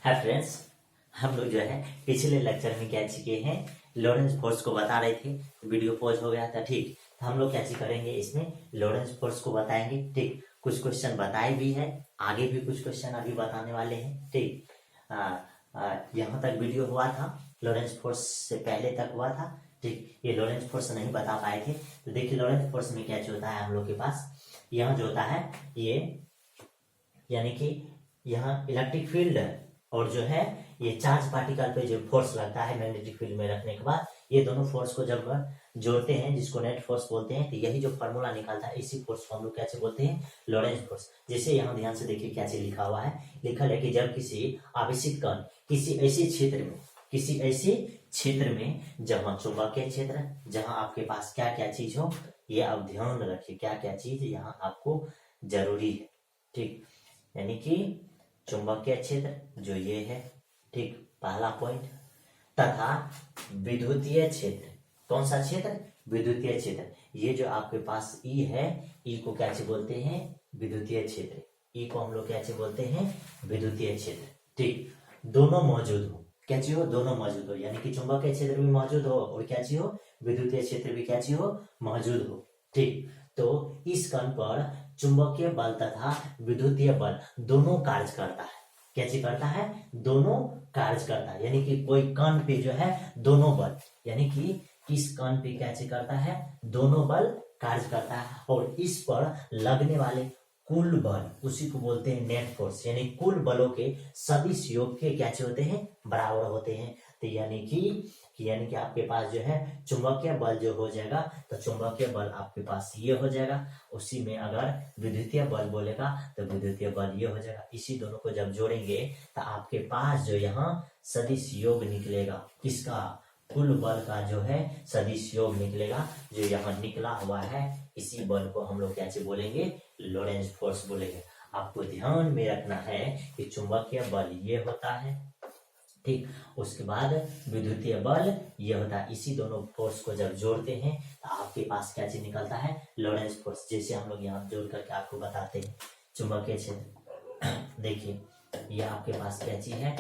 Hi friends, हम लोग जो है पिछले लेक्चर में क्या चीज़ हैं, लॉरेंज फोर्स को बता रहे थे। वीडियो पॉज हो गया था। ठीक, तो हम लोग क्या चीज करेंगे, इसमें लॉरेंज फोर्स को बताएंगे। ठीक, कुछ क्वेश्चन बताए भी है, आगे भी कुछ क्वेश्चन अभी बताने वाले हैं। ठीक, यहाँ तक वीडियो हुआ था, लॉरेंज फोर्स से पहले तक हुआ था। ठीक, ये लॉरेंज फोर्स नहीं बता पाए थे। तो देखिए लॉरेंज फोर्स में क्या होता है हम लोग के पास, यहाँ जो होता है ये, यानी कि यहाँ इलेक्ट्रिक फील्ड और जो है ये चार्ज पार्टिकल पे जो फोर्स लगता है मैग्नेटिक फील्ड में रखने के बाद, ये दोनों फोर्स को जब जोड़ते हैं, जिसको नेट फोर्स बोलते हैं, तो यही जो फॉर्मूला निकलता है, इसी फोर्स को हम लोग कैसे बोलते हैं, लॉरेंज फोर्स। जैसे यहाँ ध्यान से देखिए क्या चीज लिखा हुआ है, लिखा है कि जब किसी आवेशित कण किसी ऐसे क्षेत्र में जहाँ चुंबकीय क्षेत्र, जहाँ आपके पास क्या क्या चीज हो, ये आप ध्यान रखिए क्या क्या चीज यहाँ आपको जरूरी है। ठीक, यानी कि चुंबकीय क्षेत्र जो ये है, ठीक, पहला पॉइंट, तथा विद्युतीय क्षेत्र। कौन सा क्षेत्र? विद्युतीय क्षेत्र। ये जो आपके पास ई है, ई को क्या बोलते हैं, विद्युतीय क्षेत्र। ई को हम लोग क्या बोलते हैं, विद्युतीय क्षेत्र। ठीक, दोनों मौजूद हो, क्या चीज हो, दोनों मौजूद हो, यानी कि चुंबकीय क्षेत्र भी मौजूद हो और क्या चीज हो, विद्युतीय क्षेत्र भी क्या चीज हो, मौजूद हो। ठीक, तो इस कण पर चुंबकीय बल तथा विद्युतीय बल दोनों कार्य करता है। क्या चीज करता है, दोनों कार्य करता है। यानी कि कोई कण पे जो है दोनों बल, यानी कि इस कण पे क्या चीज करता है, दोनों बल कार्य करता है, और इस पर लगने वाले कुल बल, उसी को बोलते हैं नेट फोर्स। यानी कुल बलों के सदिश योग के क्या होते हैं, बराबर होते हैं। तो यानी कि आपके पास जो है चुंबकीय बल जो हो जाएगा, तो चुंबकीय बल आपके पास ये हो जाएगा। उसी में अगर विद्युतीय बल बोलेगा तो विद्युतीय बल ये हो जाएगा। इसी दोनों को जब जोड़ेंगे तो आपके पास जो यहाँ सदिश योग निकलेगा, किसका, कुल बल का जो है सदिश योग निकलेगा। जो यहाँ निकला हुआ है, इसी बल को हम लोग क्या बोलेंगे, लॉरेंज फोर्स बोलेंगे। आपको ध्यान में रखना है कि चुंबकीय बल ये होता है, ठीक, उसके बाद विद्युतीय बल ये होता है। इसी दोनों फोर्स को जब जोड़ते हैं तो आपके पास क्या चीज निकलता है, लॉरेंज फोर्स। जैसे हम लोग यहाँ जोड़ करके आपको बताते हैं, चुंबकीय क्षेत्र देखिए, ये आपके पास क्या चीज है,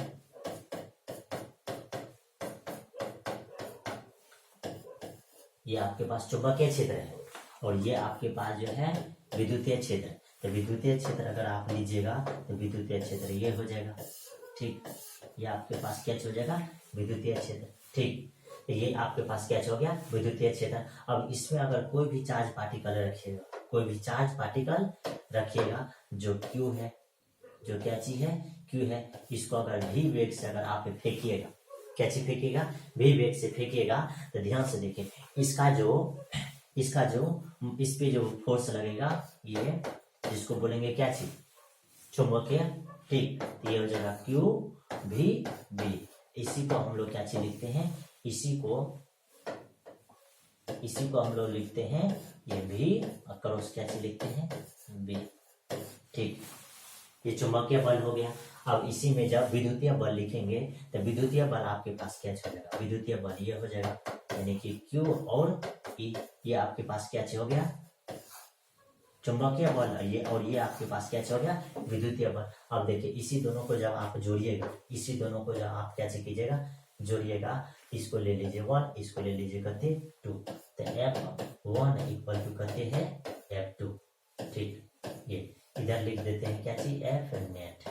ये आपके पास चुंबकीय क्षेत्र है, और ये आपके पास जो है विद्युतीय क्षेत्र। तो विद्युतीय क्षेत्र अगर आप लीजिएगा तो विद्युतीय क्षेत्र ये हो जाएगा। ठीक, ये आपके पास क्या हो जाएगा, विद्युतीय क्षेत्र। ठीक, तो ये आपके पास क्या हो गया, विद्युतीय क्षेत्र। अब इसमें अगर कोई भी चार्ज पार्टिकल रखिएगा, कोई भी चार्ज पार्टिकल रखिएगा जो क्यू है, जो क्या चीज है, क्यू है, इसको अगर भी वेग से अगर आप फेंकिएगा, क्या चीज फेंकिएगा, भी वेग से फेंकिएगा, तो ध्यान से देखिए, इसका जो इस पे जो फोर्स लगेगा, ये जिसको बोलेंगे क्या चीज, चुंबकीय। ठीक, ये हो जाएगा क्यू भी बी। इसी को हम लोग क्या चीज लिखते हैं, इसी को हम लोग लिखते हैं ये भी, और क्रॉस क्या चीज लिखते हैं, बी। ठीक, ये चुंबकीय बल हो गया। अब इसी में जब विद्युतीय बल लिखेंगे तो विद्युतीय बल आपके पास क्या हो जाएगा, विद्युतीय बल ये हो जाएगा, यानी कि क्यू और ई, ये आपके पास क्या हो गया, चुंबकीय बल ये, और ये आपके पास क्या हो गया, विद्युतीय बल। अब देखिए इसी दोनों को जब आप जोड़िएगा, इसी दोनों को जब आप क्या कीजिएगा, जोड़िएगा, इसको ले लीजिए 1, इसको ले लीजिए कहते 2, तो F1 इक्वल टू कहते हैं F2। ठीक, ये इधर लिख देते हैं क्या चीज, F नेट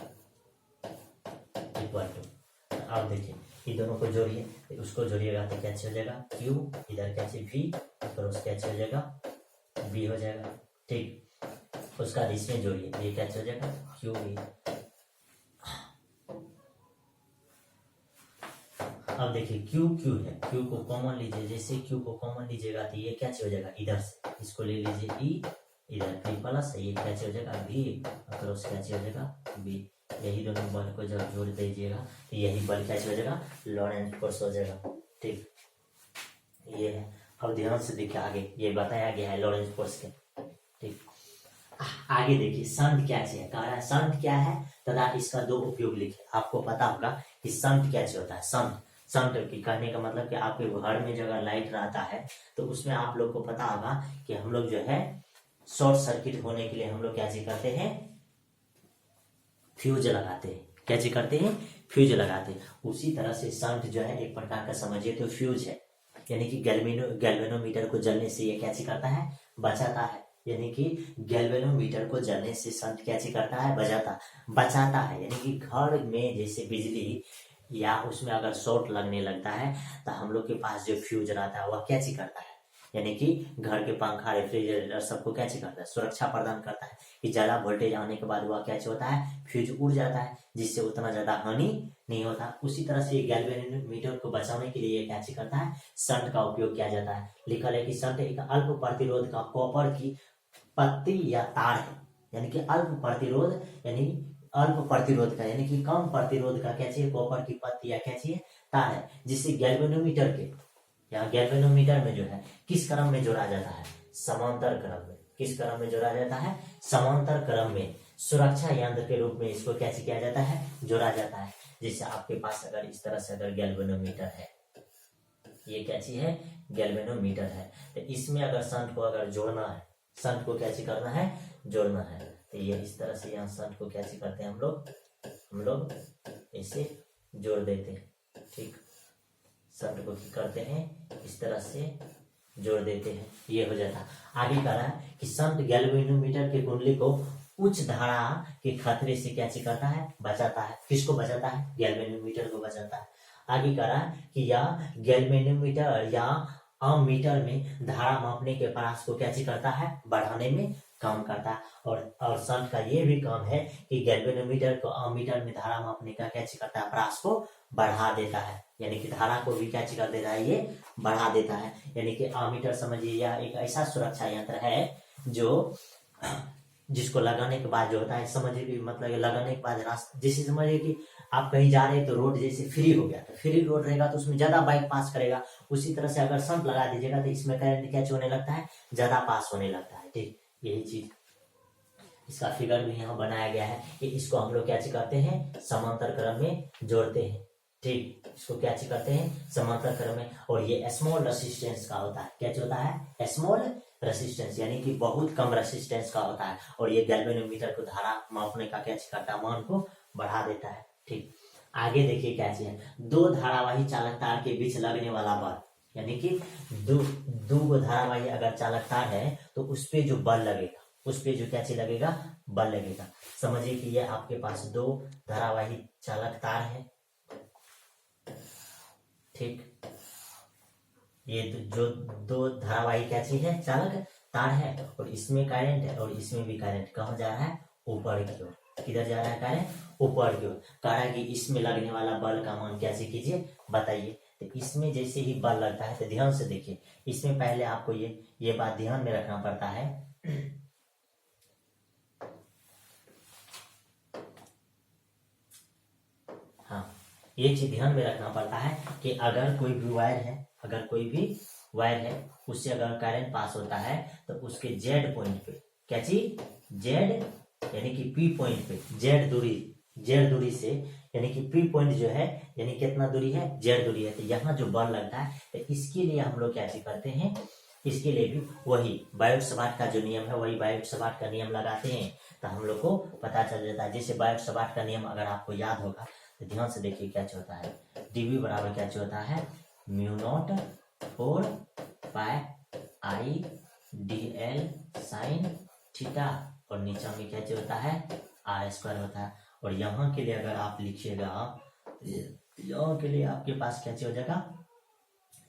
इक्वल टू। अब देखिए ये दोनों को जोड़िए, उसको जोड़िएगा तो क्या हो जाएगा, Q, इधर क्या चीज V, और उसका क्या हो जाएगा, B हो जाएगा। ठीक, उसका इसमें जोड़िए, ये क्या हो जाएगा, क्यू भी। अब देखिए क्यू क्यू है, क्यू को कॉमन लीजिए, जैसे क्यू को कॉमन लीजिएगा तो ये क्या हो जाएगा, इधर से इसको ले लीजिए ई, इधर पी प्लस, ये क्या हो जाएगा बी, और उसका क्या हो जाएगा बी। यही दोनों बल को जब जोड़ दीजिएगा तो यही बल क्या हो जाएगा, लॉरेंज फोर्स हो जाएगा। ठीक, ये है। अब ध्यान से देखिए आगे, ये बताया गया है लॉरेंज फोर्स के। ठीक, आगे देखिए संट क्या चीज है, कह रहा है संट क्या है तथा इसका दो उपयोग लिखे। आपको पता होगा कि संट क्या चीज होता है। संट की कहने का मतलब कि आपके घर में जगह लाइट रहता है तो उसमें आप लोग को पता होगा कि हम लोग जो है शॉर्ट सर्किट होने के लिए हम लोग क्या चीज करते हैं, फ्यूज लगाते हैं। क्या चीज करते हैं, फ्यूज लगाते हैं। उसी तरह से शंट जो है एक प्रकार का समझिए तो फ्यूज है, यानी कि गैल्वेनोमीटर को जलने से ये क्या चीज करता है, बचाता है। यानी कि गैल्वेनोमीटर को जलने से शंट क्या चीज करता है, बचाता है। यानी कि घर में जैसे बिजली या उसमें अगर शॉर्ट लगने लगता है तो हम लोग के पास जो फ्यूज रहता है वह क्या चीज करता है, यानी कि घर के पंखा रेफ्रिजरेटर सबको क्या चीज करता है, सुरक्षा प्रदान करता है कि ज्यादा वोल्टेज आने के बाद वह क्या चीज होता है, फ्यूज उड़ जाता है, जिससे उतना ज्यादा हानि नहीं होता। उसी तरह से गैल्वेनोमीटर को बचाने के लिए क्या चीज करता है, शंट का उपयोग किया जाता है। लिखल है कि शंट एक अल्प प्रतिरोध का कॉपर की पत्ती या तार है, यानी कि अल्प प्रतिरोध यानी अल्प प्रतिरोध का यानी कि कम प्रतिरोध का क्या चाहिए, कॉपर की पत्ती या क्या चाहिए, तार है, जिससे गैल्वेनोमीटर के यहाँ गैल्वेनोमीटर में जो है किस क्रम में जोड़ा जाता है, समांतर क्रम में। किस क्रम में जोड़ा जाता है, समांतर क्रम में। सुरक्षा यंत्र के रूप में इसको क्या किया जाता है, जोड़ा जाता है। जैसे आपके पास अगर इस तरह से अगर गैल्वेनोमीटर है, ये क्या चीज है, गैल्वेनोमीटर है, तो इसमें अगर शंट को अगर जोड़ना है, शंट को क्या चीज करना है, जोड़ना है, तो ये इस तरह से यहाँ शंट को क्या चीज करते हैं हम लोग इसे जोड़ देते हैं। ठीक, शंट को करते हैं इस तरह से जोड़ देते हैं, ये हो जाता है। आगे कह रहा है कि शंट गैल्वेनोमीटर के कुंडली को उच्च धारा के खतरे से क्या चीज करता है, बचाता है। किसको बचाता है, गैल्वेनोमीटर को बचाता है। आगे कह रहा है कि यह गैल्वेनोमीटर या अमीटर में धारा मापने के प्रयास को क्या चीज करता है, बढ़ाने में काम करता है। और शंट का ये भी काम है कि गैल्वेनोमीटर को अमीटर में धारा मापने का क्या चीज करता है, प्रयास को बढ़ा देता है, यानी कि धारा को भी क्या चीज कर देता है, ये बढ़ा देता है। यानी कि अमीटर समझिए यह एक ऐसा सुरक्षा यंत्र है जो जिसको लगाने के बाद जो होता है, समझिए कि मतलब लगाने के बाद रास्ता, जैसे समझिए कि आप कहीं जा रहे हैं तो रोड जैसे फ्री हो गया, तो फ्री रोड रहेगा तो उसमें ज्यादा बाइक पास करेगा। उसी तरह से अगर शंट लगा दीजिएगा तो इसमें करंट क्या होने लगता है, ज्यादा पास होने लगता है। ठीक, यही चीज इसका फिगर भी यहाँ बनाया गया है कि इसको हम लोग क्या चीज करते हैं, समांतर क्रम में जोड़ते हैं। ठीक, इसको क्या चीज करते हैं, समांतर क्रम में। और ये स्मॉल रेसिस्टेंस का होता है, क्या होता है, स्मॉल रेसिस्टेंस, यानी कि बहुत कम रेसिस्टेंस का होता है। और ये गैल्वेनोमीटर को धारा मापने का क्या चीज करता है, मान को बढ़ा देता है। ठीक, आगे देखिए क्या चीज है, दो धारावाही चालक तार के बीच लगने वाला बल, यानी कि दो धारावाही अगर चालक तार है तो उस पे जो बल लगेगा, उस पे जो क्या चीज लगेगा, बल लगेगा। समझिए कि ये आपके पास दो धारावाही चालक तार है। ठीक, ये जो दो धारावाही क्या चीज है, चालक तार है, और इसमें करंट है और इसमें भी करंट कहाँ जा रहा है, ऊपर की ओर। किधर जा रहा है करंट, ऊपर की ओर। कह रहा है कि इसमें लगने वाला बल का मान कैसे कीजिए, बताइए। तो इसमें जैसे ही बल लगता है तो ध्यान से देखिए, इसमें पहले आपको ये बात ध्यान में रखना पड़ता है। हाँ, ये चीज ध्यान में रखना पड़ता है कि अगर कोई भी वायर है, उससे अगर करंट पास होता है तो उसके जेड पॉइंट पे क्या चीज, जेड यानी कि पी पॉइंट पे जेड दूरी से, यानी कि पी पॉइंट जो है यानी कितना दूरी है, जेड दूरी है, तो यहाँ जो बल लगता है तो इसके लिए हम लोग क्या चीज करते हैं, इसके लिए भी वही बायोट-सवार्ट का जो नियम है, वही बायोट-सवार्ट का नियम लगाते हैं, तो हम लोग को पता चल जाता है। जैसे बायोट-सवार्ट का नियम अगर आपको याद होगा तो ध्यान से देखिए क्या होता है, डीवी बराबर क्या होता है, mu naught 4 pi I D L sine theta, और नीचे में क्या होता है, आर स्क्वायर होता है। और यहाँ के लिए अगर आप लिखिएगा, यहाँ के लिए आपके पास क्या हो जाएगा,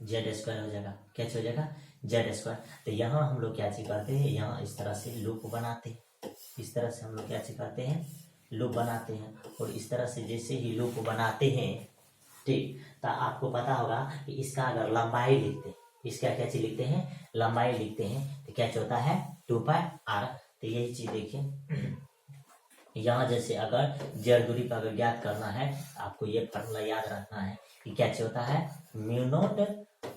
जेड स्क्वायर हो जाएगा। क्या हो जाएगा, जेड स्क्वायर। तो यहाँ हम लोग क्या चीज करते हैं, यहाँ इस तरह से लूप बनाते हैं, इस तरह से हम लोग क्या चीज करते हैं, लूप बनाते हैं। और इस तरह से जैसे ही लूप बनाते हैं, ठीक, तो आपको पता होगा कि इसका अगर लंबाई लिखते हैं, इसका क्या चीज लिखते हैं, लंबाई लिखते हैं, तो क्या होता है 2 पाई आर। तो यही चीज देखिए, यहाँ जैसे अगर जेड दूरी पर अगर ज्ञात करना है, आपको ये फॉर्मूला याद रखना है कि क्या होता है, म्यू नॉट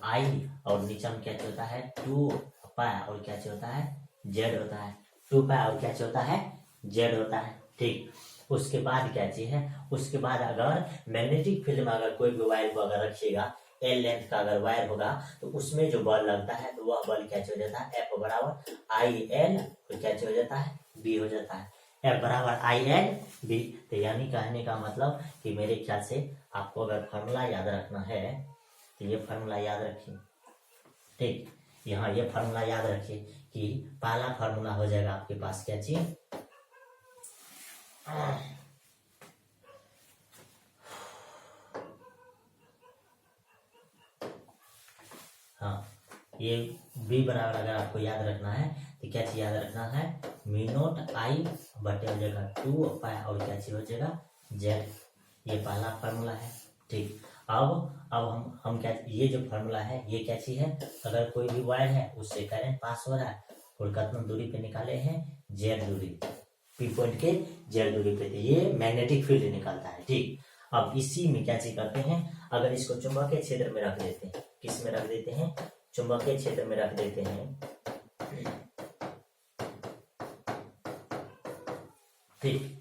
आई, और नीचे में क्या होता है 2 पाई, और क्या होता है जेड होता है, 2 पाई और क्या होता है जेड होता है। ठीक, उसके बाद क्या चीज है, उसके बाद अगर मैग्नेटिक फील्ड में अगर कोई भी वायर को अगर रखिएगा, एल लेंथ का अगर वायर होगा तो उसमें जो बल लगता है तो वह बल क्या हो जाता है, एफ बराबर आई एल, और क्या हो जाता है, बी हो जाता है। F बराबर आई एल बी। तो यानी कहने का मतलब कि मेरे ख्याल से आपको अगर फार्मूला याद रखना है तो ये फार्मूला याद रखिए, ठीक। यहाँ ये फार्मूला याद रखिए कि पहला फार्मूला हो जाएगा आपके पास क्या चीज, हाँ, ये बी बराबर अगर आपको याद रखना है तो क्या चीज याद रखना है, म्यू नॉट आई बटे हो जाएगा 2 पाई और क्या चीज हो जाएगा जेड। ये पहला फार्मूला है, ठीक। अब हम क्या, ये जो फार्मूला है ये क्या चीज है, अगर कोई भी वायर है उससे करंट पास हो रहा है और कितना दूरी पे निकाले हैं, जेड दूरी, पी पॉइंट के जेड दूरी पे, ये मैग्नेटिक फील्ड निकालता है, ठीक। अब इसी में क्या चीज करते हैं, अगर इसको चुंबकीय क्षेत्र में रख देते हैं, किस में रख देते हैं, चुंबकीय क्षेत्र में रख देते हैं, ठीक।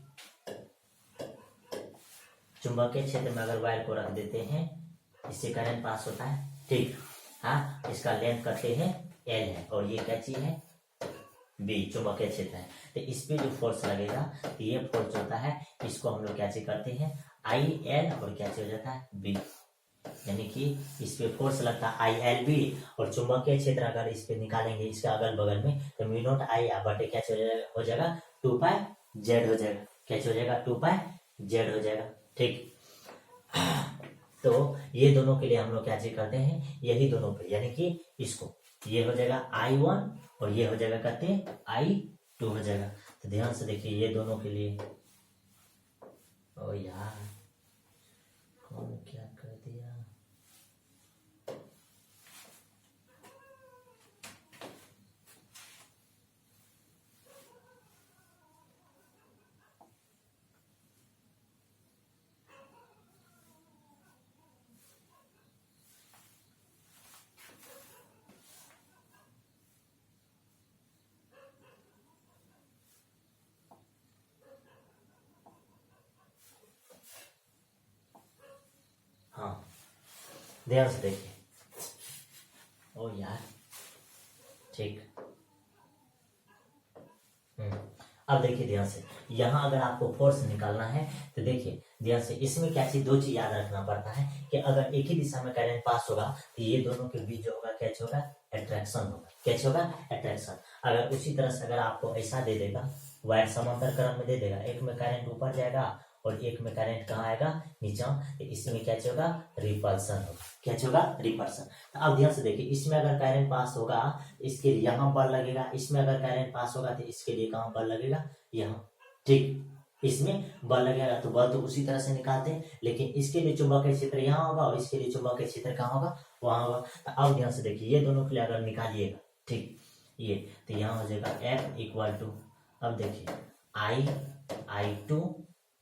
चुंबकीय क्षेत्र में अगर वायर को रख देते हैं, इससे करंट पास होता है, ठीक। हाँ, इसका लेंथ करते हैं एल है और ये क्या चीज है, बी, चुंबकीय क्षेत्र है। तो इस पे जो फोर्स लगेगा तो ये फोर्स होता है, इसको हम लोग क्या चीज करते हैं, आई एल और क्या चीज हो जाता है बी, यानी कि इस पे फोर्स लगता है आई एल बी और चुंबकीय क्षेत्र अगर इस पे निकालेंगे इसके अगल बगल में तो म्यू नॉट आई बटे क्या हो जाएगा 2 पाई जेड हो जाएगा, क्या हो जाएगा 2 पाई जेड हो जाएगा, ठीक। तो ये दोनों के लिए हम लोग क्या चीज करते हैं, यही दोनों पे, यानी कि इसको ये हो जाएगा I1 और ये हो जाएगा कहते हैं I2 हो जाएगा। तो ध्यान से देखिए ये दोनों के लिए, ओ यार कौन क्या कर दिया, हाँ ध्यान से देखिए, ओ यार, ठीक। अब देखिए ध्यान से, यहाँ अगर आपको फोर्स निकालना है तो देखिए ध्यान से, इसमें क्या चीज, दो चीज याद रखना पड़ता है कि अगर एक ही दिशा में करंट पास होगा तो ये दोनों के बीच जो होगा क्या होगा, अट्रैक्शन होगा, क्या होगा अट्रैक्शन। अगर उसी तरह से अगर आपको ऐसा दे देगा, वायर समांतर क्रम में दे देगा, एक में करंट ऊपर जाएगा और एक में करंट कहाँ आएगा नीचे, तो इसमें क्या होगा रिपल्सन होगा, क्या होगा रिपल्सन। तो अब ध्यान से देखिए, इसमें अगर करंट पास होगा इसके लिए यहाँ बल लगेगा, इसमें अगर करंट पास होगा तो इसके लिए कहाँ बल लगेगा, यहाँ, ठीक। इसमें बल लगेगा तो बल तो उसी तरह से निकालते हैं, लेकिन इसके लिए चुंबकीय क्षेत्र यहाँ होगा और इसके लिए चुंबकीय क्षेत्र कहाँ होगा, वहां होगा। तो अब ध्यान से देखिए ये दोनों के लिए अगर निकालिएगा, ठीक, ये तो यहाँ हो जाएगा F इक्वल टू, अब देखिए I2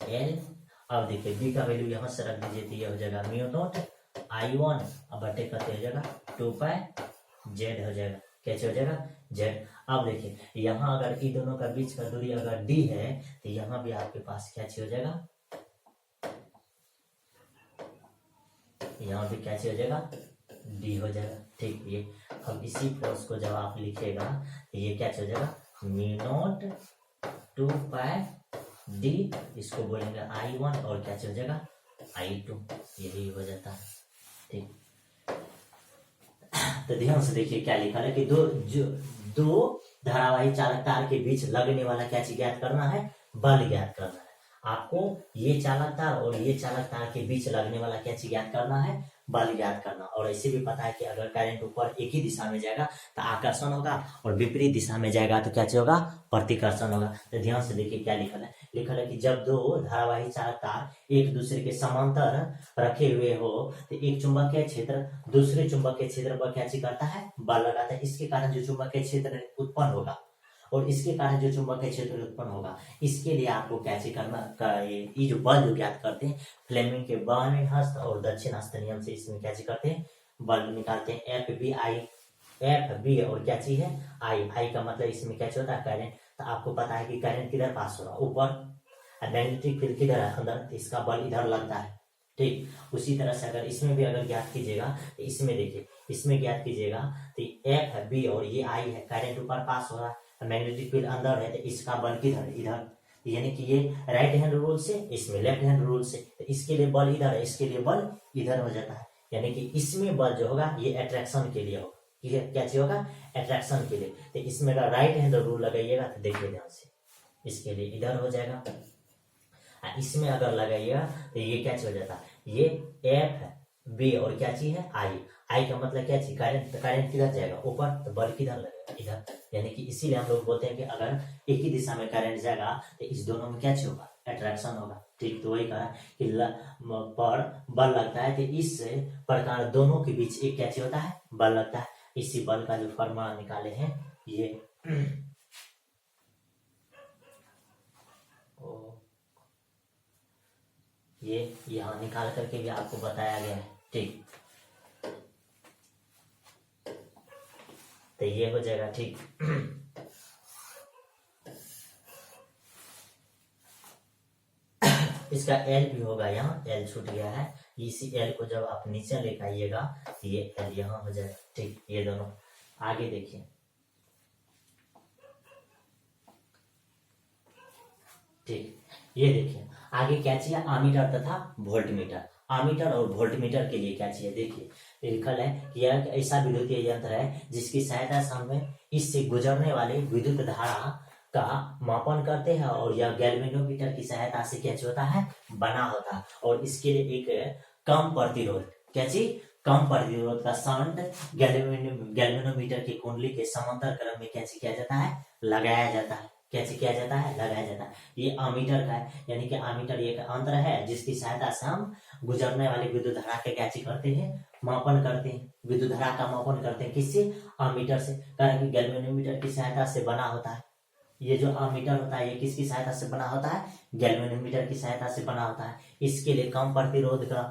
L, अब देखिए B का वैल्यू यहाँ से रख दीजिए तो ये हो जाएगा म्यू नॉट I1 अब बटे करते हो जाएगा 2 पाई जेड हो जाएगा, कैसे हो जाएगा जेड। अब देखिए यहाँ अगर इन दोनों का बीच का दूरी अगर d है तो यहाँ भी आपके पास क्या हो जाएगा, यहाँ भी क्या हो जाएगा d हो जाएगा, ठीक। ये अब इसी फोर्स को जब आप लिखिएगा तो ये क्या हो जाएगा म्यू नॉट 2 पाई d, इसको बोलेंगे I1 और क्या हो जाएगा I2, यही हो जाता है, ठीक। तो ध्यान से देखिए क्या लिखा है कि दो धारावाही चालक तार के बीच लगने वाला क्या चीज ज्ञात करना है, बल ज्ञात करना है। आपको ये चालक तार और ये चालक तार के बीच लगने वाला क्या चीज ज्ञात करना है, बल ज्ञात करना। और ऐसे भी पता है कि अगर करंट ऊपर एक ही दिशा में जाएगा तो आकर्षण होगा और विपरीत दिशा में जाएगा तो क्या होगा, प्रतिकर्षण होगा। तो ध्यान से देखिए क्या लिखा है कि जब दो धारावाही चालक तार एक दूसरे के समांतर रखे हुए हो तो एक चुंबकीय क्षेत्र दूसरे चुंबकीय क्षेत्र पर क्या चीज करता है, बल लगाता है। इसके कारण जो चुंबकीय क्षेत्र उत्पन्न होगा और इसके कारण जो चुंबकीय क्षेत्र उत्पन्न होगा, इसके लिए आपको क्या चीज करना, ये जो बल जो ज्ञात करते हैं फ्लेमिंग के बाएं हस्त और दक्षिण हस्त नियम से, इसमें क्या चीज करते हैं, बल निकालते हैं। एफ बी और क्या चीज है आई का मतलब इसमें क्या होता है करंट। तो आपको पता है कि करंट किधर पास हो रहा है, ऊपर, मैग्नेटिक फील्ड किधर है अंदर, तो इसका बल इधर लगता है, ठीक। उसी तरह से अगर इसमें भी अगर ज्ञात कीजिएगा तो इसमें देखिए, इसमें ज्ञात कीजिएगा तो एफ बी और ये आई है, करंट ऊपर पास हो रहा है, मैग्नेटिक फील्ड अंदर है तो इसका बल किधर है, इधर, यानी कि ये राइट हैंड रूल से, इसमें लेफ्ट हैंड रूल से, तो इसके लिए बल इधर है, इसके लिए बल इधर हो जाता है। यानी कि इसमें बल जो होगा ये अट्रैक्शन के लिए होगा, ये क्या चीज होगा, अट्रैक्शन के लिए। तो इसमें अगर राइट हैंड रूल लगाइएगा तो देखिए ध्यान से, इसके लिए इधर हो जाएगा, इसमें अगर लगाइएगा तो ये क्या चीज हो जाता है, ये एफ है, बी और क्या चीज है, आई। आई का मतलब क्या चीज, करंट। तो करंट किधर जाएगा, ऊपर, तो बल किधर लगेगा, इधर। यानी कि इसीलिए हम लोग बोलते हैं कि अगर एक ही दिशा में करंट जाएगा तो इस दोनों में क्या चीज होगा, अट्रैक्शन होगा। ठीक, तो वही कहा कि पर बल लगता है, तो इस प्रकार दोनों के बीच एक क्या चीज होता है, बल लगता है। इसी बल का जो फॉर्मूला निकाले हैं ये ये यहाँ निकाल करके भी आपको बताया गया है। ठीक, तो ये हो जाएगा। ठीक, इसका एल भी होगा, यहाँ एल छूट गया है, इसी एल को जब आप नीचे लेकर आइएगा तो ये एल यहाँ हो जाएगा। ठीक, ये दोनों आगे देखिए, ठीक, ये देखिए आगे क्या चाहिए, आमीटर तथा वोल्टमीटर। आमीटर और वोल्टमीटर के लिए क्या चाहिए, देखिए लिखल है कि यह एक ऐसा विद्युतीय यंत्र है जिसकी सहायता से हमें इससे गुजरने वाले विद्युत धारा का मापन करते हैं, और यह गैल्वेनोमीटर की सहायता से क्या होता है, बना होता है। और इसके लिए एक कम प्रतिरोध, क्या चीज, कम प्रतिरोध का शंट गैल्वेनोमीटर की कुंडली के समांतर क्रम में क्या किया जाता है, लगाया जाता है। कैसे किया जाता है, लगाया जाता है। ये आमीटर का है, यानी कि आमीटर एक यंत्र है जिसकी सहायता से हम गुजरने वाली विद्युत धारा के क्या करते हैं, मापन करते हैं। विद्युत धारा का मापन करते हैं किससे, आमीटर से। कारण कि गैल्वेनोमीटर की सहायता से बना होता है। ये जो आमीटर होता है ये किसकी सहायता से बना होता है, गैल्वेनोमीटर की सहायता से बना होता है। इसके लिए कम प्रतिरोध का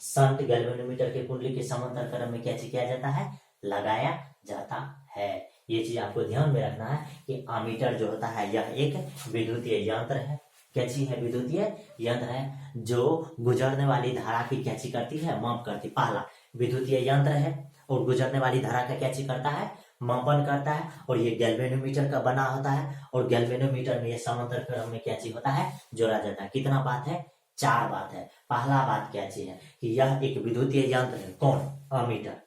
शंट गैल्वेनोमीटर के कुंडली के समांतर क्रम में क्या किया जाता है, लगाया जाता है। ये चीज आपको ध्यान में रखना है कि आमीटर जो होता है यह एक विद्युतीय यंत्र है। क्या चीज है, विद्युतीय यंत्र है जो गुजरने वाली धारा की क्या चीज करती है, माप करती। पहला विद्युतीय यंत्र है और गुजरने वाली धारा का क्या चीज करता है, मापन करता है। और ये गैल्वेनोमीटर का बना होता है, और गैल्वेनोमीटर में ये समांतर क्रम में क्या चीज होता है, जोड़ा जाता है। कितना बात है, 4 बात है। पहला बात क्या चीज है कि यह एक विद्युतीय यंत्र है। कौन, आमीटर।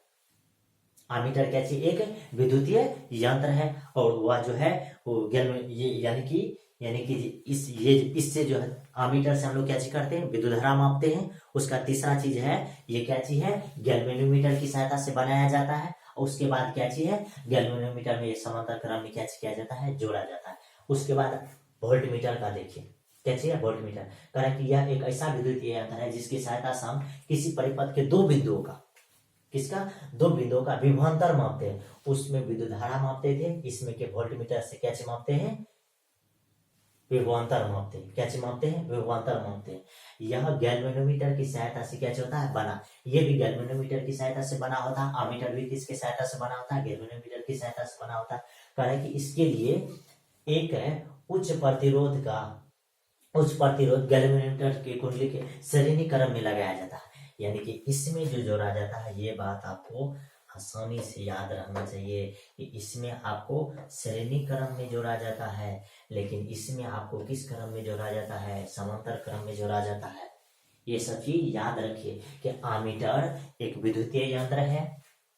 आमीटर क्या चीज, एक विद्युतीय यंत्र है, और वह जो है वो ये यानी कि इससे जो है आमीटर से हम लोग क्या चीज करते हैं, विद्युत धारा मापते हैं। उसका तीसरा चीज है, ये क्या चीज है, गैल्वेनोमीटर की सहायता से बनाया जाता है। और उसके बाद क्या चीज है, गैल्वेनोमीटर में ये समांतर क्रम में क्या किया जाता है, जोड़ा जाता है। उसके बाद वोल्टमीटर का देखिए, क्या चीज है, वोल्टमीटर। कारण कि यह एक ऐसा विद्युतीय यंत्र है जिसकी सहायता से हम किसी परिपथ के दो बिंदुओं का, किसका, दो बिंदुओं का विभवांतर मापते हैं। उसमें विद्युत धारा मापते थे, इसमें के वोल्टमीटर से क्या मापते हैं, विभवांतर मापते हैं। क्या मापते हैं, विभवांतर मापते हैं। यह गैल्वेनोमीटर की सहायता से क्या होता है, बना। ये भी गैल्वेनोमीटर की सहायता से बना होता है। आमीटर भी किसकी सहायता से बना होता है, गैल्वेनोमीटर की सहायता से बना होता है। कारण कि इसके लिए एक उच्च प्रतिरोध गैल्वेनोमीटर की कुंडली के श्रेणी क्रम में लगाया जाता है। यानी कि इसमें जो जोड़ा जाता है, ये बात आपको आसानी से याद रखना चाहिए कि इसमें आपको श्रेणी क्रम में जोड़ा जाता है, लेकिन इसमें आपको किस क्रम में जोड़ा जाता है, समांतर क्रम में जोड़ा जाता है। ये सब चीज याद रखिए कि आमीटर एक विद्युतीय यंत्र है।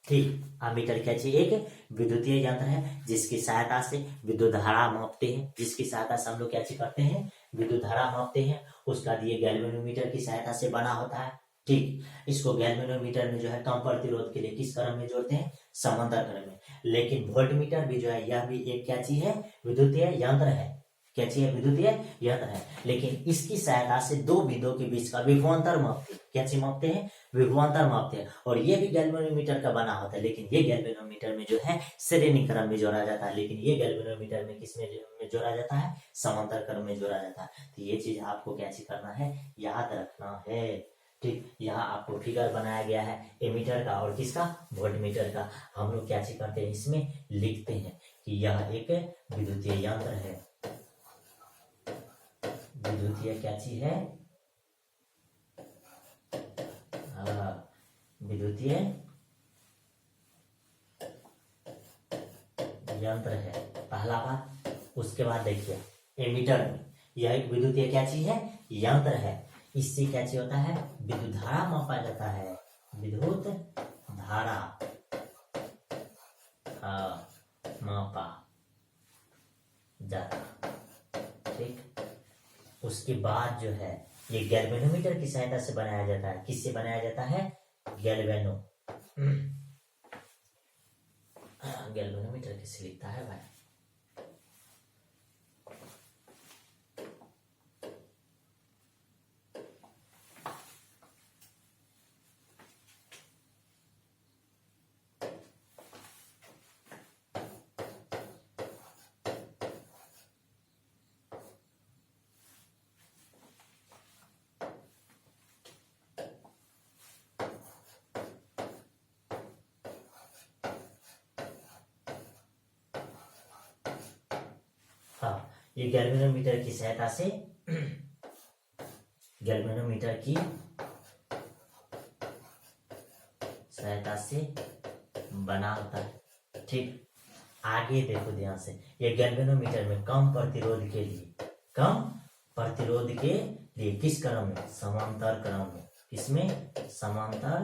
ठीक, आमीटर क्या चीज, एक विद्युतीय यंत्र है जिसकी सहायता से विद्युत धारा मापते हैं। जिसकी सहायता से हम लोग क्या चीज करते हैं, विद्युत धारा मापते हैं। उसका दिए गैल्वेनोमीटर की सहायता से बना होता है। ठीक, इसको गैल्वेनोमीटर में जो है कम प्रतिरोध के लिए किस क्रम में जोड़ते हैं, समांतर क्रम में। लेकिन वोल्टमीटर भी जो है यह भी एक क्या चीज है, विद्युतीय यंत्र है। क्या चीज है, विद्युतीय यंत्र है। लेकिन इसकी सहायता से दो बिंदुओं के बीच का विभवांतर मापते हैं। क्या चीज मापते हैं, विभवांतर मापते हैं। और ये भी गैल्वेनोमीटर का बना होता है, लेकिन ये गैल्वेनोमीटर में जो है श्रेणी क्रम में जोड़ा जाता है। लेकिन ये गैल्वेनोमीटर में किस में जोड़ा जाता है, समांतर क्रम में जोड़ा जाता है। तो ये चीज आपको क्या चीज करना है, याद रखना है। ठीक, यहाँ आपको फिगर बनाया गया है एमीटर का और किसका, वोल्टमीटर का। हम लोग क्या चीज करते हैं, इसमें लिखते हैं कि यह एक विद्युतीय यंत्र है। विद्युतीय क्या चीज है, विद्युतीय यंत्र है, पहला बात। उसके बाद देखिए एमीटर में यह एक विद्युतीय क्या चीज है, यंत्र है। इससे क्या चीज होता है, विद्युत धारा मापा जाता है, विद्युत धारा मापा जाता। ठीक, उसके बाद जो है ये गैल्वेनोमीटर की सहायता से बनाया जाता है। किससे बनाया जाता है, गैल्वेनोमीटर किसे लिखता है भाई, हाँ, ये गैल्वेनोमीटर की सहायता से गैल्वेनोमीटर की सहायता से बना होता है। ठीक, आगे देखो ध्यान से, ये गैल्वेनोमीटर में कम प्रतिरोध के लिए किस क्रम में, समांतर क्रम में, किसमें, समांतर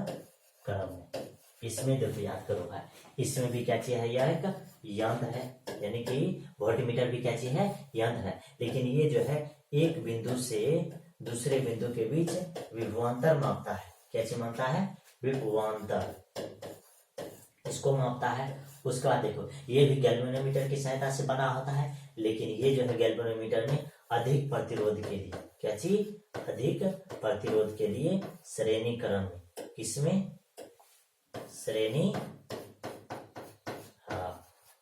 क्रम में। इसमें देखो याद करो भाई, इसमें भी क्या चीज है, यह एक यंत्र है, यानी कि वोल्टमीटर भी क्या चीज है, यंत्र है। लेकिन ये जो है एक बिंदु से दूसरे बिंदु के बीच विभवांतर मापता है। क्या चीज मापता है, विभवांतर, इसको मापता है। उसके बाद देखो ये भी गैल्वेनोमीटर की सहायता से बना होता है, लेकिन ये जो है गैल्वेनोमीटर में अधिक प्रतिरोध के लिए, क्या चीज, अधिक प्रतिरोध के लिए श्रेणी क्रम में, किसमें, श्रेणी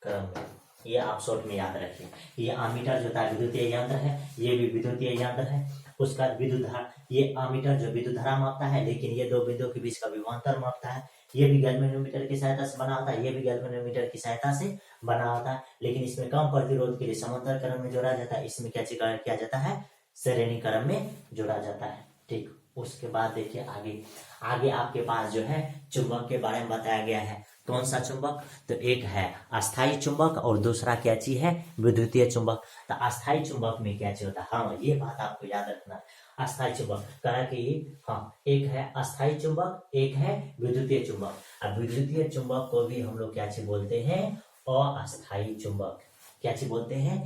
क्रम में। ये आप शॉर्ट में याद रखिए। ये अमीटर जो है विद्युतीय यंत्र है, ये भी विद्युतीय यंत्र है। उसका विद्युत धारा, ये अमीटर जो विद्युत धारा मापता है, लेकिन ये दो बिंदुओं के बीच का विभवांतर मापता है। ये भी गैल्वेनोमीटर की सहायता से बना होता है, ये भी गैल्वेनोमीटर की सहायता से बना होता है, लेकिन इसमें कम प्रतिरोध के लिए समांतर क्रम में जोड़ा जाता है। इसमें क्या किया जाता है, श्रेणी क्रम में जोड़ा जाता है। ठीक, उसके बाद देखिए आगे आपके पास जो है चुंबक के बारे में बताया गया है। कौन सा चुंबक, तो एक है अस्थायी चुंबक और दूसरा क्या चीज है, विद्युतीय चुंबक। तो अस्थायी चुंबक में क्या चीज होता है, हाँ ये बात आपको याद रखना है। अस्थायी चुंबक कहा कि हाँ, एक है अस्थायी चुंबक, एक है विद्युतीय चुंबक। अब विद्युतीय चुंबक को भी हम लोग क्या चीज बोलते हैं, अस्थायी चुंबक। क्या चीज बोलते हैं,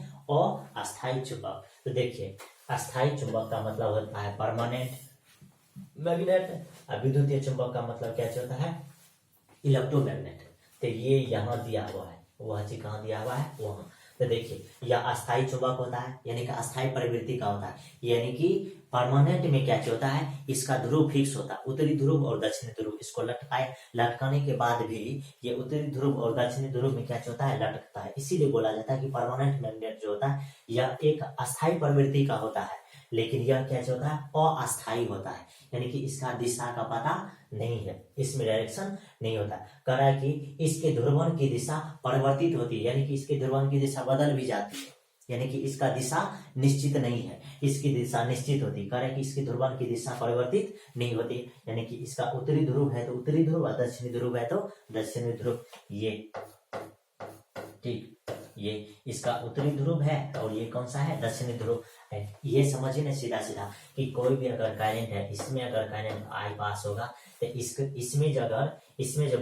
अस्थायी चुंबक। तो देखिए अस्थायी चुंबक का मतलब होता है परमानेंट मैग्नेट, और विद्युतीय चुंबक का मतलब क्या होता है, इलेक्ट्रोमैग्नेट। तो ये यहाँ दिया हुआ है, वह चीज कहाँ दिया हुआ है, वहां। तो देखिए यह अस्थायी चुंबक होता है, यानी कि अस्थायी प्रवृत्ति का होता है। यानी कि परमानेंट में क्या होता है, इसका ध्रुव फिक्स होता है, उत्तरी ध्रुव और दक्षिणी ध्रुव। इसको लटकाने के बाद भी ये उत्तरी ध्रुव और दक्षिणी ध्रुव में क्या होता है, लटकता है। इसीलिए बोला जाता है कि परमानेंट मैग्नेट जो होता है यह एक अस्थायी प्रवृत्ति का होता है, लेकिन यह क्या होता है, अस्थायी होता है। यानी कि इसका दिशा का पता नहीं है, इसमें डायरेक्शन नहीं होता। कह रहा है कि इसके ध्रुवण की दिशा परिवर्तित होती है, यानी कि इसके ध्रुवण की दिशा बदल भी जाती है, यानी कि इसका दिशा निश्चित नहीं है, इसकी दिशा निश्चित होती है। कह रहा है कि इसके ध्रुवण की दिशा परिवर्तित नहीं होती, यानी कि इसका उत्तरी ध्रुव है तो उत्तरी ध्रुव और दक्षिणी ध्रुव है तो दक्षिणी ध्रुव। ये ठीक, ये इसका उत्तरी ध्रुव है और ये कौन सा है, दक्षिणी ध्रुव है। ये समझिए ना सीधा सीधा कि कोई भी अगर करंट है, इसमें अगर करंट आई पास होगा तो इसमें जब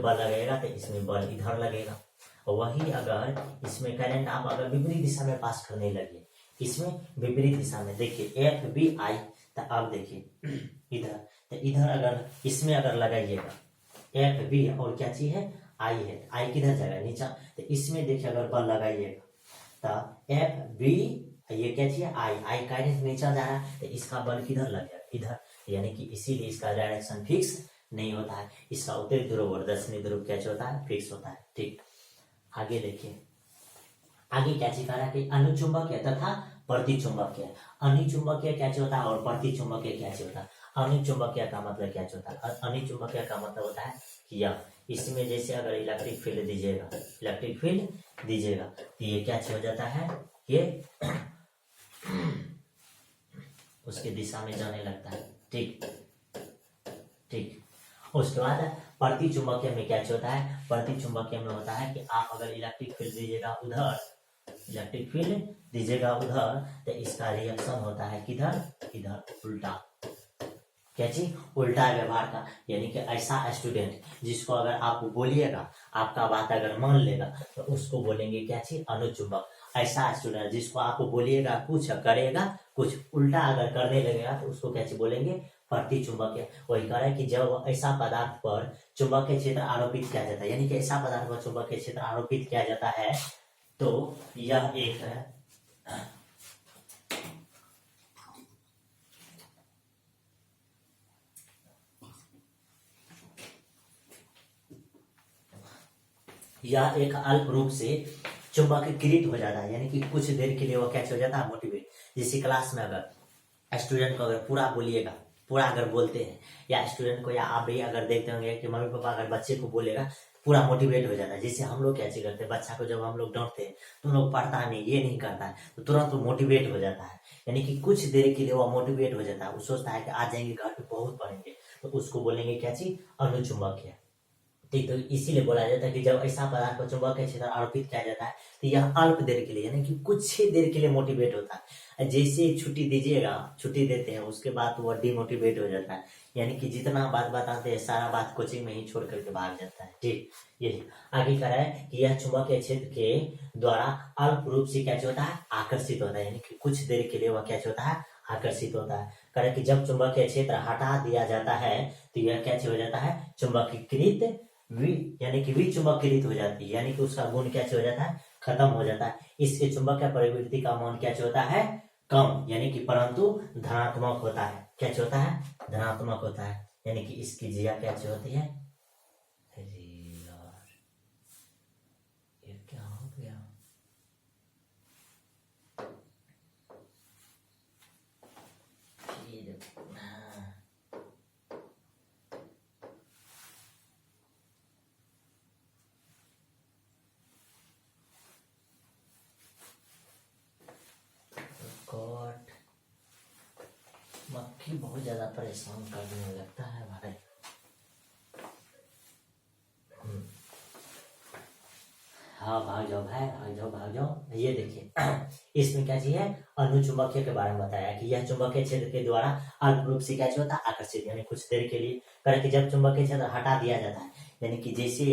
बल लगेगा तो इसमें बल इधर लगेगा, और वही अगर इसमें करंट आप अगर विपरीत दिशा में पास करने लगे, इसमें विपरीत दिशा में, देखिए एफ बी आई, तो आप देखिए इधर, तो इधर अगर इसमें अगर लगाइएगा एफ बी और क्या चीज है, आई है, आई किधर जाएगा, नीचा। तो इसमें देखिए अगर बल लगाइएगा तो एफ बी, ये क्या चीज है, आई करंट नीचा जा रहा है, तो इसका बल किधर लगेगा, इधर। यानी कि इसीलिए इसका डायरेक्शन फिक्स नहीं होता है। इसका उत्तरी ध्रुव और दक्षिणी ध्रुव क्या होता है, फिक्स होता है। ठीक, आगे देखिए आगे क्या चीज कह रहा है कि अनुचुंबकीय तथा प्रतिचुंबकीय। अनुचुंबकीय क्या होता है और प्रतिचुंबकीय क्या होता है। अनुचुंबकीय का मतलब क्या होता है, अनुचुंबकीय का मतलब होता है कि यह इसमें जैसे अगर इलेक्ट्रिक फील्ड दीजिएगा तो ये क्या हो जाता है, ये उसके दिशा में जाने लगता है। ठीक ठीक, उसके बाद प्रतिचुंबकीय में क्या होता है, प्रतिचुंबकीय में होता है कि आप अगर इलेक्ट्रिक फील्ड दीजिएगा उधर, इलेक्ट्रिक फील्ड दीजिएगा उधर, तो इसका रिएक्शन होता है किधर, इधर, उल्टा। क्या चीज, उल्टा व्यवहार का। यानी कि ऐसा स्टूडेंट जिसको अगर आप बोलिएगा, आपका बात अगर मान लेगा, तो उसको बोलेंगे क्या चीज, अनुचुंबक। ऐसा स्टूडेंट जिसको आप बोलिएगा कुछ करेगा कुछ, उल्टा अगर करने लगेगा तो उसको क्या चीज बोलेंगे, प्रतिचुंबकीय। वही कह रहा है कि जब ऐसा पदार्थ पर चुंबकीय क्षेत्र आरोपित किया जाता है, यानी कि ऐसा पदार्थ पर चुंबकीय क्षेत्र आरोपित किया जाता है, तो यह एक है यह एक अल्प रूप से चुंबकीकृत हो जाता है, यानी कि कुछ देर के लिए वो क्या हो जाता है, मोटिवेट। जैसे क्लास में अगर स्टूडेंट को अगर पूरा बोलिएगा, पूरा अगर बोलते हैं, या स्टूडेंट को, या आप भी अगर देखते होंगे कि मम्मी पापा अगर बच्चे को बोलेगा पूरा मोटिवेट हो जाता है। जैसे हम लोग क्या चीज करते हैं, बच्चा को जब हम लोग डांटते हैं तो हम लोग पढ़ता नहीं, ये नहीं करता है, तो तुरंत वो मोटिवेट हो जाता है। यानी कि कुछ देर के लिए वो मोटिवेट हो जाता है, वो सोचता है कि आज जाएंगे घर पे बहुत पढ़ेंगे, तो उसको बोलेंगे क्या चीज, अनुचुंबकीय। ठीक, तो इसीलिए बोला जाता है कि जब ऐसा पदार्थ को चुंबकीय क्षेत्र आरोपित किया जाता है, तो यह अल्प देर के लिए, यानी कि कुछ ही देर के लिए मोटिवेट होता है। जैसे छुट्टी दीजिएगा, छुट्टी देते हैं, उसके बाद तो वह डिमोटिवेट हो जाता है, यानी कि जितना बात बताते हैं सारा बात कोचिंग में ही छोड़ करके भाग जाता है। ठीक, ये आगे कह रहा है कि यह चुंबकीय क्षेत्र के द्वारा अल्प रूप से क्या होता है, आकर्षित होता है, यानी कि कुछ देर के लिए वह क्या होता है, आकर्षित होता है। कह रहा है कि जब चुंबकीय क्षेत्र हटा दिया जाता है, तो यह क्या हो जाता है, चुंबकीकृत यानी कि विचुंबकीकृत हो जाती है, यानी कि उसका गुण क्या हो जाता है, खत्म हो जाता है। इसके चुंबकीय प्रवृत्ति का मान क्या होता है, कम, यानी कि परंतु धनात्मक होता है। क्या होता है, धनात्मक होता है, यानी कि इसकी जिया क्या होती है, अरे यार ये क्या हो गया, ये देखो, गॉड, मक्खी बहुत ज्यादा परेशान करने लगता है भाई। हाँ भाग जाओ भाई, भाग जाओ भाग जाओ। ये देखिए इसमें क्या चीज है, अनुचुंबकीय के बारे में बताया कि यह चुंबकीय क्षेत्र के द्वारा अल्प रूप से क्या होता है, आकर्षित, यानी कुछ देर के लिए। कर जब चुंबकीय क्षेत्र हटा दिया जाता है, यानी कि जैसे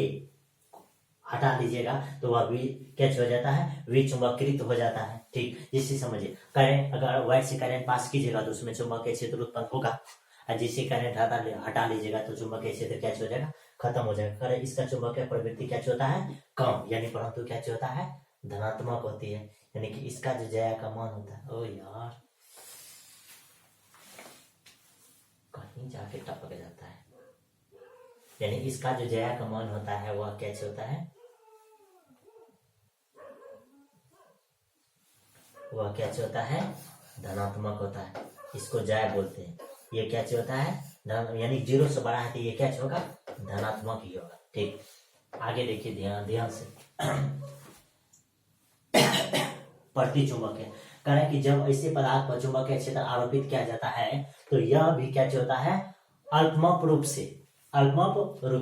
हटा दीजिएगा तो वह भी क्या हो जाता है, विचुंबकीकृत हो जाता है। ठीक, जिससे समझिए करंट, अगर वायर से करंट पास कीजिएगा तो उसमें चुंबकीय क्षेत्र उत्पन्न होगा, और जिससे करंट हटा लीजिएगा तो चुंबकीय क्षेत्र क्या हो जाएगा, खत्म हो जाएगा। करे इसका चुंबकीय प्रवृत्ति क्या होता है, कम, यानी परंतु क्या होता है, धनात्मक होती है, यानी कि इसका जो जया का मान होता है, ओ यार कहीं जाके टपक जाता है, यानी इसका जो जया का मान होता है वह क्या होता है, वह क्या होता है, धनात्मक होता है, इसको जय बोलते हैं। ये क्या होता है, यानी 0 से बड़ा है तो ये क्या होगा, धनात्मक ही होगा। ठीक, आगे देखिए ध्यान ध्यान से। प्रतिचुंबकीय कह रहा है कि जब ऐसे पदार्थ पर चुंबकीय क्षेत्र आरोपित किया जाता है, तो यह भी क्या होता है, अल्पमप रूप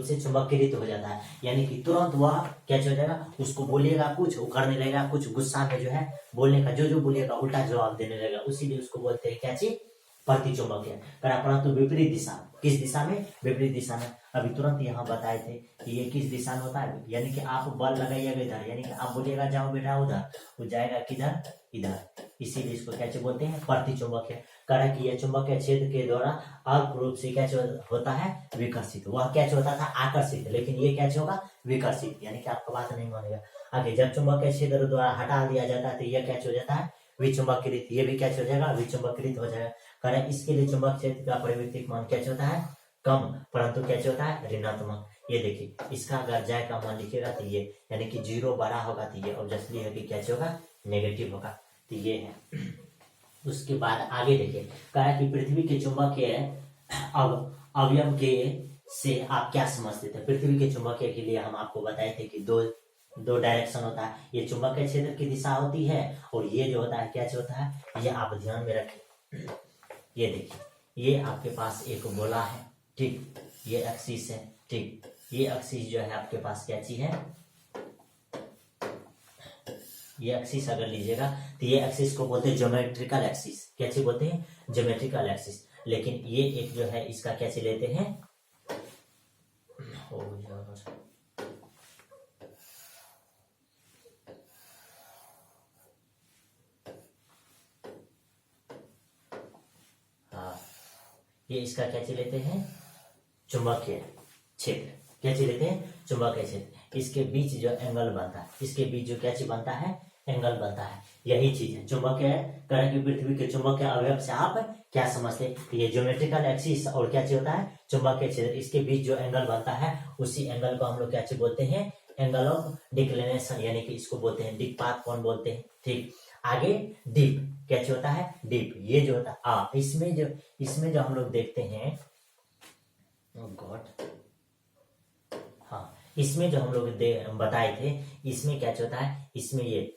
से चुंबकीकृत हो जाता है, यानी कि तुरंत वह क्या हो जाएगा, उसको बोलिएगा कुछ वो करने लगेगा, कुछ गुस्सा में जो है बोलने का जो बोलिएगा उल्टा जवाब देने लगेगा, उसीलिए उसको बोलते हैं क्या चीज, प्रतिचुंबकीय। परंतु विपरीत दिशा, किस दिशा में, विपरीत दिशा में। अभी तुरंत यहाँ बताए थे कि ये किस दिशा में होता है, यानी कि आप बल लगाइएगा इधर, यानी कि आप बोलिएगा जाओ बेटा उधर, वो जाएगा किधर, इधर, इसीलिए इसको क्या बोलते हैं, प्रतिचुंबकीय। कारण कि यह चुंबकीय क्षेत्र के द्वारा अल्प रूप से क्या होता है, विकसित। वह क्या होता था, आकर्षित, लेकिन ये क्या होगा, विकसित, यानी कि आपका बात नहीं मानेगा। आगे जब चुंबकीय क्षेत्र द्वारा हटा दिया जाता है तो यह क्या हो जाता है, विचुंबकीकृत, ये भी क्या हो जाएगा, विचुंबकीकृत हो जाएगा। कारण इसके लिए चुंबक क्षेत्र का परिवर्तित मान क्या होता है, कम, परंतु क्या होता है, ऋणात्मक। ये देखिए इसका अगर जय का मान लिखिएगा तो ये, यानी कि 0 बड़ा होगा तो ये ऑब्वियसली है कि क्या होगा, नेगेटिव होगा, तो ये है। उसके बाद आगे देखिए, कहा कि पृथ्वी के चुंबकीय अवयव के से आप क्या समझते थे। पृथ्वी के चुंबकीय के लिए हम आपको बताए थे कि दो डायरेक्शन होता है, ये चुंबकीय क्षेत्र की दिशा होती है, और ये जो होता है क्या होता है, ये आप ध्यान में रखें। ये देखिए ये आपके पास एक गोला है, ठीक, ये एक्सिस है, ठीक, ये एक्सिस जो है आपके पास क्या चीज है, ये एक्सिस अगर लीजिएगा तो ये एक्सिस को बोलते हैं ज्योमेट्रिकल एक्सिस। क्या चीज बोलते हैं? Geometrical axis. लेकिन ये एक जो है इसका क्या चीज लेते हैं? हाँ, ये इसका क्या चीज लेते हैं? चुंबकीय क्षेत्र। क्या चीज लेते हैं? चुंबकीय क्षेत्र। इसके बीच जो एंगल बनता है, इसके बीच जो क्या चीज बनता है? एंगल बनता है। यही चीज है चुंबकीय करण की पृथ्वी के चुंबकीय अवयव से आप क्या समझते हैं? ये ज्योमेट्रिकल एक्सिस और क्या चीज होता है? चुंबकीय क्षेत्र। इसके बीच जो एंगल बनता है उसी एंगल को हम लोग क्या चीज बोलते हैं? एंगल ऑफ डिक्लिनेशन, यानी कि इसको बोलते हैं दिक्पात कोण बोलते हैं। ठीक, आगे डीप। क्या चीज होता है? डीप। ये जो होता है इसमें जो हम लोग देखते हैं, गॉड, हाँ, इसमें जो हम लोग बताए थे, इसमें क्या होता है? इसमें ये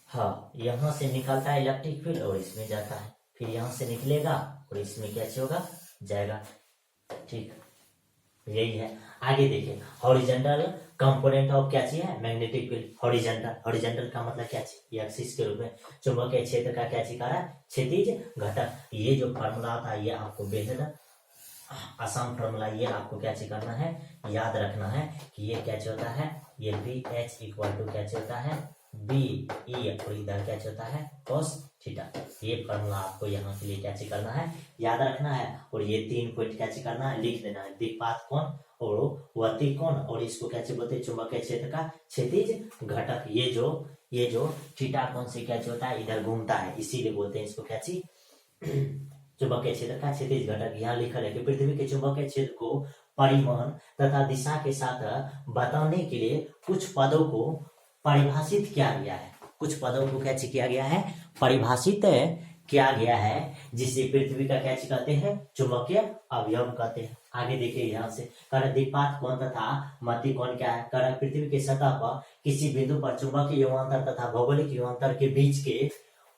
हाँ, यहां से निकलता है इलेक्ट्रिक फील्ड और इसमें जाता है, फिर यहां से निकलेगा और इसमें क्या होगा? जाएगा। ठीक, यही है। आगे देखिए, हॉरिजॉन्टल कंपोनेंट ऑफ क्या चीज है? Magnetic field. हॉरिजॉन्टल का मतलब क्या चीज? ये एक्सिस के रूप में चुंबकीय क्षेत्र का क्या चीज है? क्षैतिज घटक। ये जो फार्मूला था ये आपको बेहद आसान फार्मूला, ये आपको क्या चीज करना है? याद रखना है कि ये क्या होता है? ये बी एच इक्वल टू क्या होता है? बी ई, और इधर क्या होता है? cos theta. ये फार्मूला आपको यहाँ के लिए क्या चीज करना है? याद रखना है। और ये 3 पॉइंट क्या चीज करना है? लिख देना है। दिक्पात कोण और वर्ती कोण, और इसको क्या चीज बोलते हैं? चुंबकीय क्षेत्र का क्षैतिज घटक। ये जो थीटा कोण से क्या होता है? इधर घूमता है, इसीलिए बोलते हैं इसको क्या चीज? चुंबकीय क्षेत्र का क्षैतिज घटक। यहाँ लिखल है कि पृथ्वी के चुंबकीय क्षेत्र को परिवहन तथा दिशा के साथ बताने के लिए कुछ पदों को परिभाषित किया गया है। कुछ पदों को क्या किया गया है? परिभाषित किया गया है, जिसे पृथ्वी का क्या कहते हैं? चुंबकीय अवयव कहते हैं। आगे देखिए, यहाँ से दिक्पात कोण तथा मति कोण क्या है? पृथ्वी के सतह पर किसी बिंदु पर चुंबकीय युगांतर तथा भौगोलिक युगांतर के बीच के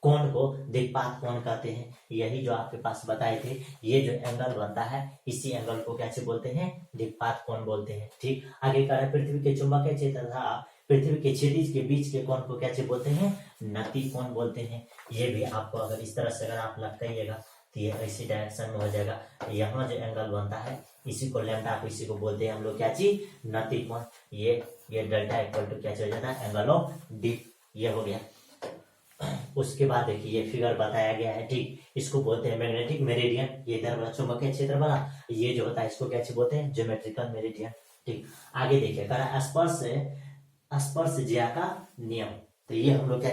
कोण को दिक्पात कोण कहते हैं। यही जो आपके पास बताए थे, ये जो एंगल बनता है इसी एंगल को क्या बोलते हैं? दिक्पात कोण बोलते हैं। ठीक, आगे पृथ्वी के चुंबकीय क्षेत्र तथा पृथ्वी के क्षैतिज के बीच के कोण को क्या बोलते हैं? नति कोण बोलते हैं। ये भी आपको अगर इस तरह से अगर आप लगाइएगा तो ये ऐसी डायरेक्शन में हो जाएगा। यहाँ जो एंगल बनता है इसी को लैम्डा, आप इसी को बोलते हैं हम लोग क्या चीज? नति कोण। ये डेल्टा इक्वल टू क्या हो जाता है? Angle of deep. ये हो गया। उसके बाद देखिए, ये फिगर बताया गया है। ठीक, इसको बोलते हैं मैग्नेटिक मेरिडियन। ये इधर बड़ा चुंबकीय क्षेत्र बना, ये जो होता है इसको क्या बोलते हैं? Geometrical meridian. ठीक, आगे देखिए, स्पर्श ज्या का नियम। तो ये हम लोग क्या